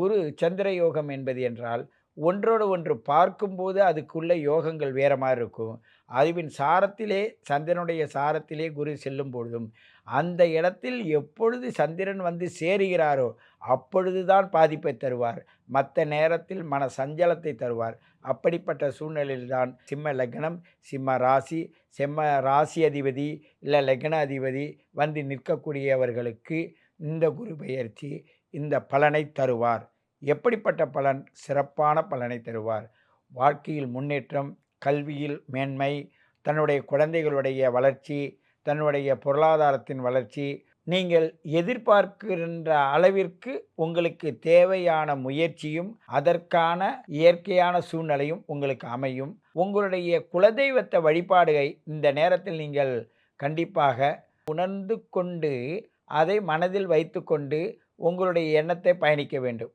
குரு சந்திர யோகம் என்பது என்றால், ஒன்றோடு ஒன்று பார்க்கும்போது அதுக்குள்ள யோகங்கள் வேற மாரி இருக்கும். அறிவின் சாரத்திலே சந்திரனுடைய சாரத்திலே குரு செல்லும் பொழுதும், அந்த இடத்தில் எப்பொழுது சந்திரன் வந்து சேருகிறாரோ, அப்பொழுது தான் பாதிப்பை தருவார். மத்த நேரத்தில் மன சஞ்சலத்தை தருவார். அப்படிப்பட்ட சூழ்நிலையில் தான் சிம்ம லக்னம், சிம்ம ராசி, சிம்ம ராசி அதிபதி, இல்ல லக்ன அதிபதி வந்து நிற்கக்கூடியவர்களுக்கு இந்த குரு பெயர்ச்சி இந்த பலனை தருவார். எப்படிப்பட்ட பலன்? சிறப்பான பலனை தருவார். வாழ்க்கையில் முன்னேற்றம், கல்வியில் மேன்மை, தன்னுடைய குழந்தைகளுடைய வளர்ச்சி, தன்னுடைய பொருளாதாரத்தின் வளர்ச்சி, நீங்கள் எதிர்பார்க்கின்ற அளவிற்கு உங்களுக்கு தேவையான முயற்சியும், அதற்கான இயற்கையான சூழ்நிலையும் உங்களுக்கு அமையும். உங்களுடைய குலதெய்வத்த வழிபாடுகை இந்த நேரத்தில் நீங்கள் கண்டிப்பாக உணர்ந்து கொண்டு, அதை மனதில் வைத்துக்கொண்டு உங்களுடைய எண்ணத்தை பயணிக்க வேண்டும்.